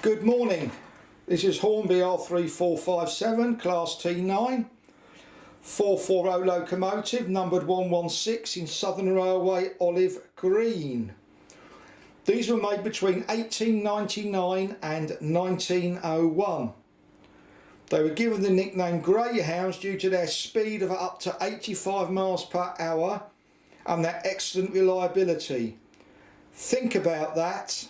Good morning, this is Hornby R3457 Class T9 440 locomotive numbered 116 in Southern Railway olive green. These were made between 1899 and 1901. They were given the nickname Greyhounds due to their speed of up to 85 miles per hour and their excellent reliability. Think about that.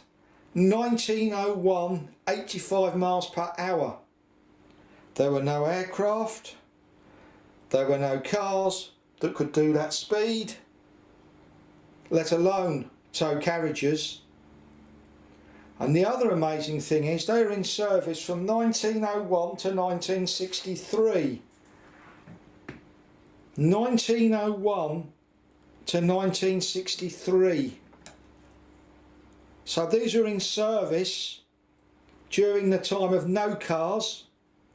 1901, 85 miles per hour. There were no aircraft, there were no cars that could do that speed, let alone tow carriages. And the other amazing thing is they were in service from 1901 to 1963. 1901 to 1963. So these are in service during the time of no cars,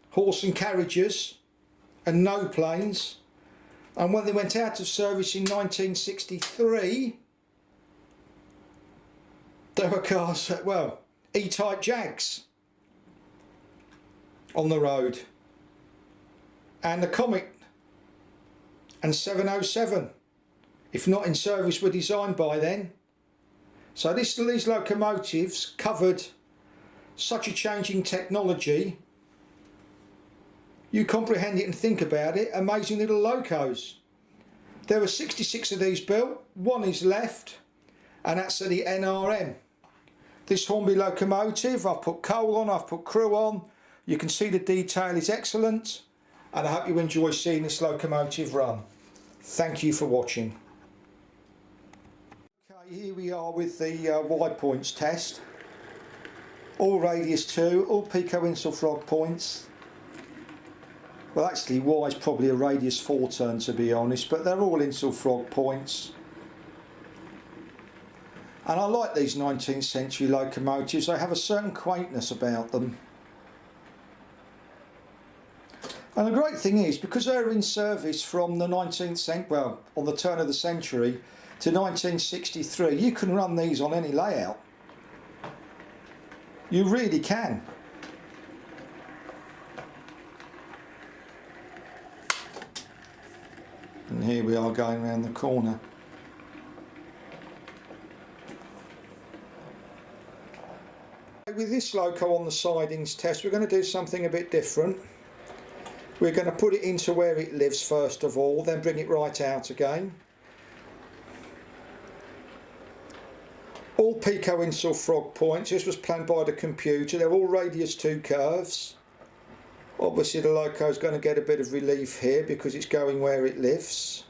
horse and carriages, and no planes. And when they went out of service in 1963, there were cars, well, E-type Jags on the road. And the Comet and 707, if not in service, were designed by then. So these locomotives covered such a changing technology. You comprehend it and think about it, amazing little locos. There were 66 of these built, one is left, and that's at the NRM. This Hornby locomotive, I've put coal on, I've put crew on. You can see the detail is excellent, and I hope you enjoy seeing this locomotive run. Thank you for watching. Here we are with the wide points test. All radius 2, all pico insel frog points. Well, actually Y is probably a radius 4 turn, to be honest, but they're all insel frog points. And I like these 19th century locomotives. They have a certain quaintness about them. And the great thing is, because they're in service from the 19th century, well, on the turn of the century, to 1963, you can run these on any layout. You really can. And here we are going around the corner. With this loco on the sidings test, we're going to do something a bit different. We're going to put it into where it lives first of all, then bring it right out again. All pico insel frog points. This was planned by the computer. They're all radius 2 curves. Obviously the loco is going to get a bit of relief here because it's going where it lives.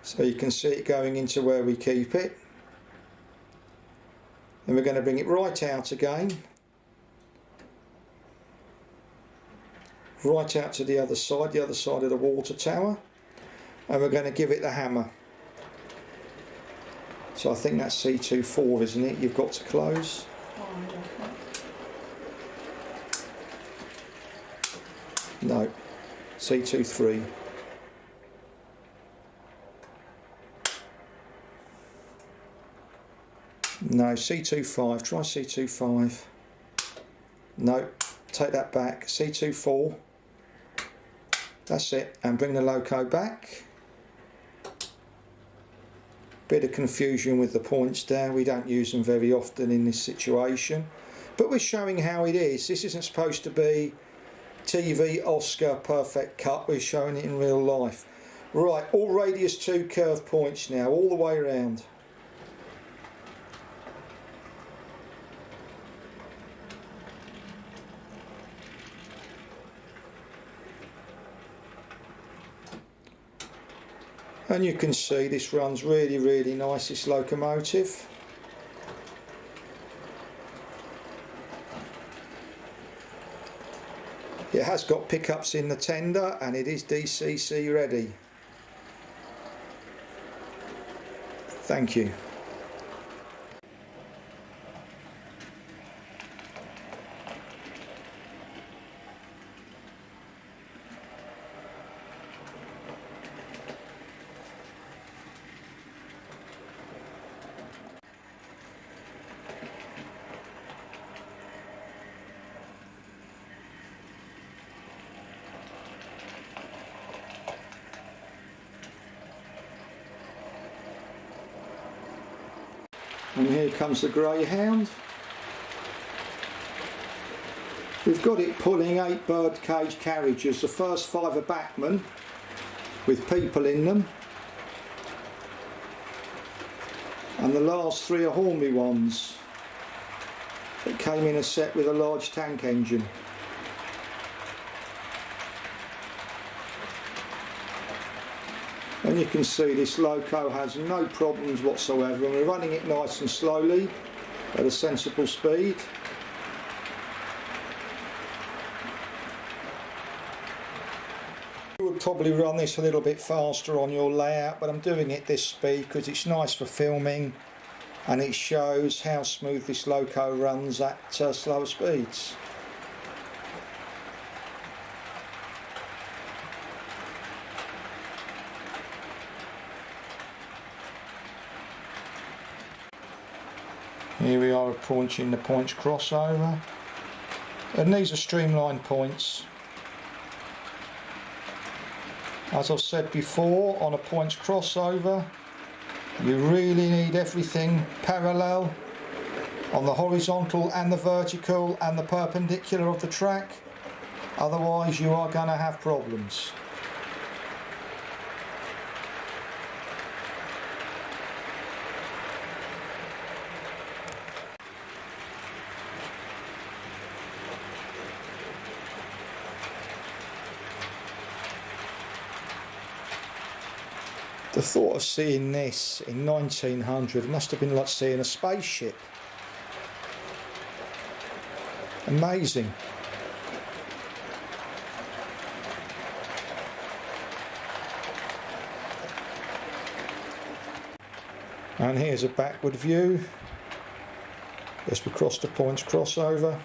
So you can see it going into where we keep it. Then we're going to bring it right out again. Right out to the other side of the water tower. And we're going to give it the hammer. So I think that's C24, isn't it? You've got to close. No, C23. No, C25. Try C25. No, take that back. C24. That's it. And bring the loco back. Bit of confusion with the points there. We don't use them very often in this situation, but we're showing how it is. This isn't supposed to be TV Oscar perfect cut. We're showing it in real life. Right, all radius 2 curve points now, all the way around. And you can see this runs really, really nice, this locomotive. It has got pickups in the tender and it is DCC ready. Thank you. And here comes the Greyhound. We've got it pulling 8 birdcage carriages. The first 5 are Bachmann with people in them, and the last 3 are Hornby ones that came in a set with a large tank engine. And you can see this loco has no problems whatsoever, and we're running it nice and slowly at a sensible speed. You would probably run this a little bit faster on your layout, but I'm doing it this speed because it's nice for filming and it shows how smooth this loco runs at slower speeds. Here we are approaching the points crossover, and these are streamlined points. As I've said before, on a points crossover you really need everything parallel on the horizontal and the vertical and the perpendicular of the track, otherwise you are going to have problems. The thought of seeing this in 1900 must have been like seeing a spaceship. Amazing. And here's a backward view as we cross the points crossover.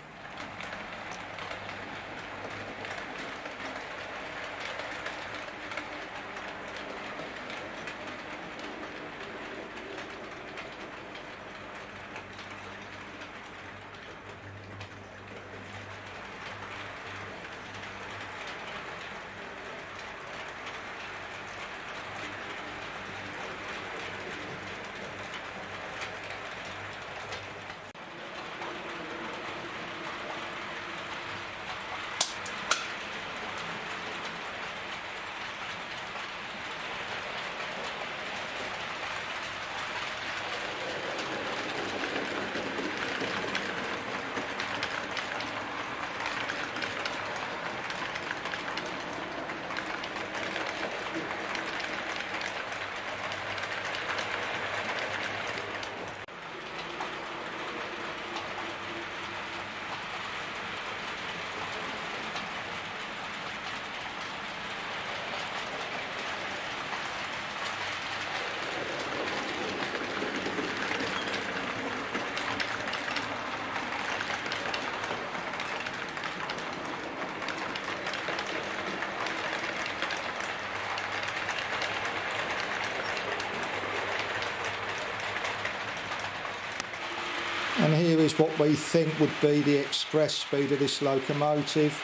And here is what we think would be the express speed of this locomotive,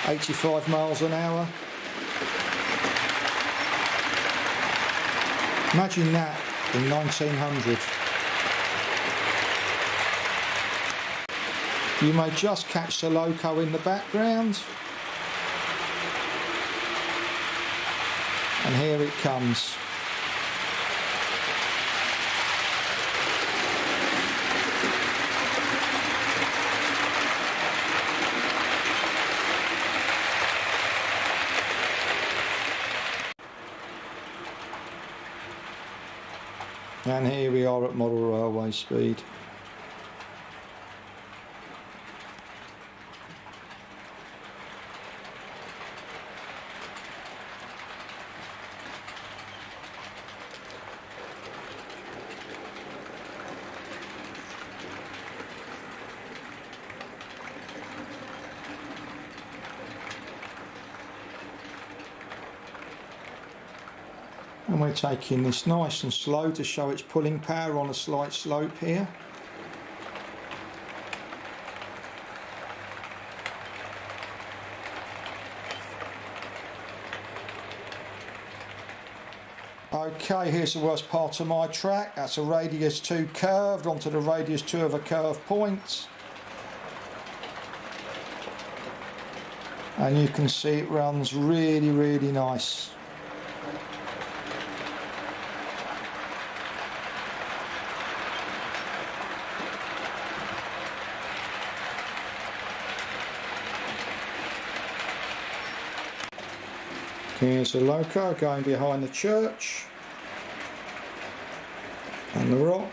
85 miles an hour. Imagine that in 1900. You may just catch the loco in the background. And here it comes. And here we are at model railway speed. And we're taking this nice and slow to show its pulling power on a slight slope here. Okay, here's the worst part of my track. That's a radius 2 curved onto the radius 2 of a curved point. And you can see it runs really, really nice. Here's the loco going behind the church and the rock.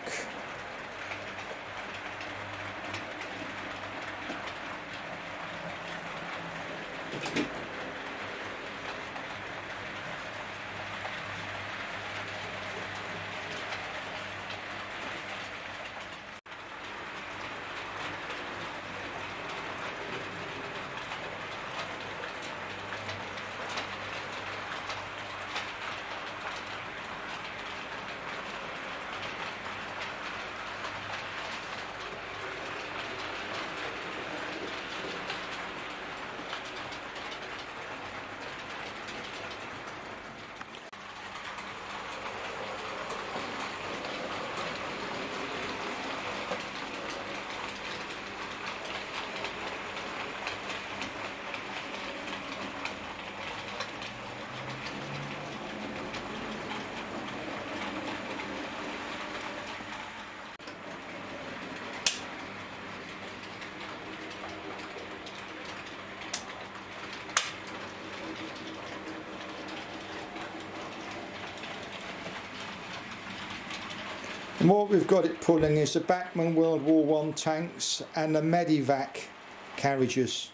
And what we've got it pulling is the Bachmann World War I tanks and the Medivac carriages.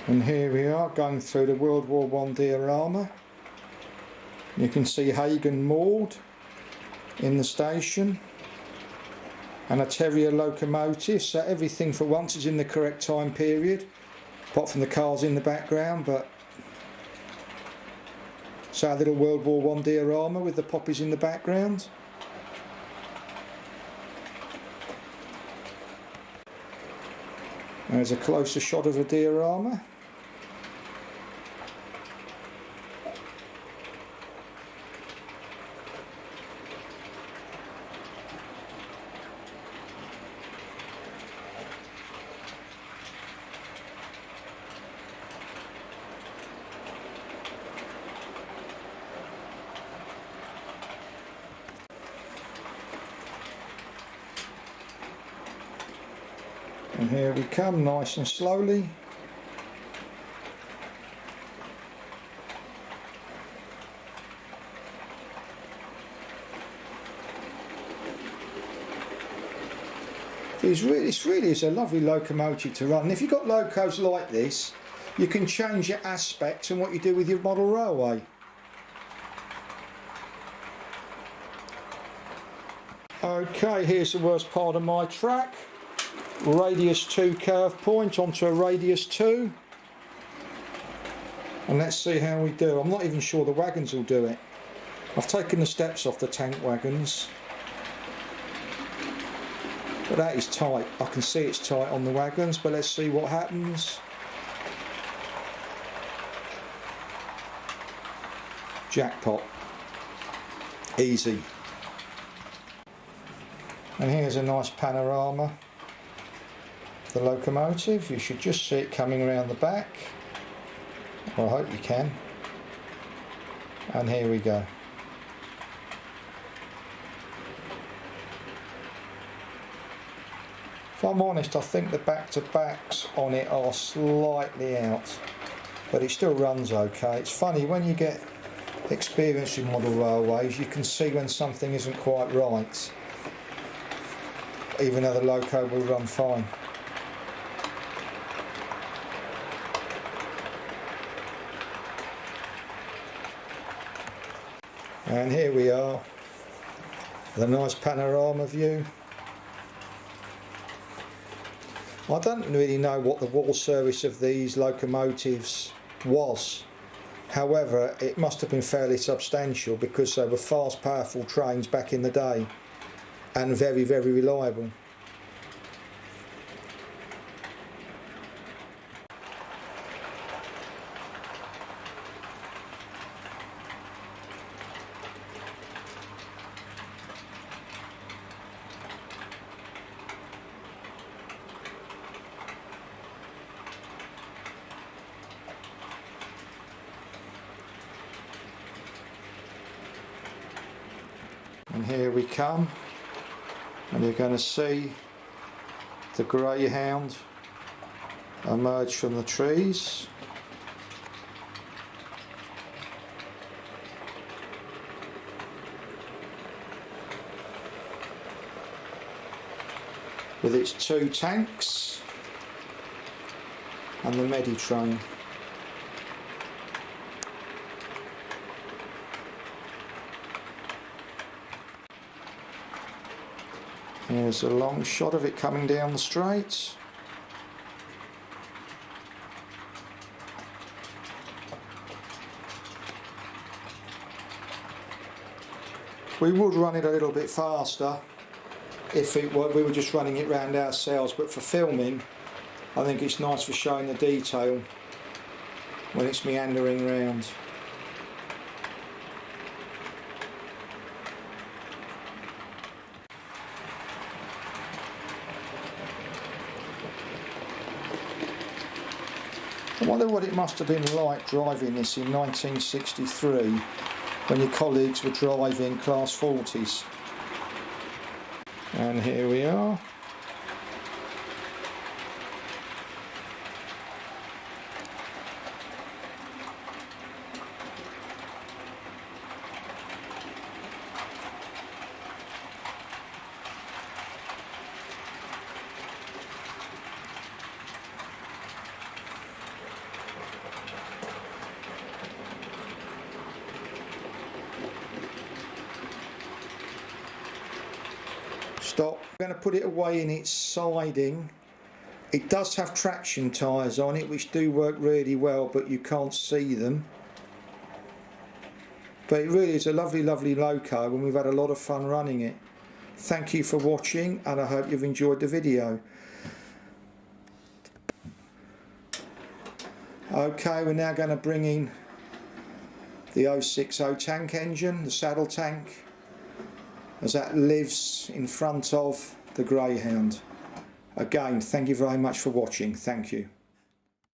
And here we are going through the World War I diorama. You can see Hagen moored in the station and a Terrier locomotive, so everything for once is in the correct time period, apart from the cars in the background. But so our little World War I diorama with the poppies in the background. There's a closer shot of the diorama. And here we come, nice and slowly. This really is a lovely locomotive to run. And if you've got locos like this, you can change your aspect and what you do with your model railway. Okay, here's the worst part of my track. Radius 2 curve point onto a radius 2, and let's see how we do. I'm not even sure the wagons will do it. I've taken the steps off the tank wagons, but that is tight. I can see it's tight on the wagons, but let's see what happens. Jackpot. Easy. And here's a nice panorama. The locomotive, you should just see it coming around the back. Well, I hope you can. And here we go. If I'm honest, I think the back-to-backs on it are slightly out, but it still runs okay. It's funny, when you get experience in model railways, you can see when something isn't quite right, even though the loco will run fine. And here we are, with a nice panorama view. I don't really know what the wall service of these locomotives was. However, it must have been fairly substantial because they were fast, powerful trains back in the day and very, very reliable. we come, and you're going to see the Greyhound emerge from the trees. With its 2 tanks and the Medi train. Here's a long shot of it coming down the straight. We would run it a little bit faster if we were just running it round ourselves, but for filming I think it's nice for showing the detail when it's meandering round. I wonder what it must have been like driving this in 1963 when your colleagues were driving Class 40s. And here we are. Stop. I'm going to put it away in its siding. It does have traction tyres on it which do work really well, but you can't see them. But it really is a lovely loco, and we've had a lot of fun running it. Thank you for watching, and I hope you've enjoyed the video. Okay, we're now going to bring in the 060 tank engine, the saddle tank, as that lives in front of the Greyhound. Again, thank you very much for watching. Thank you.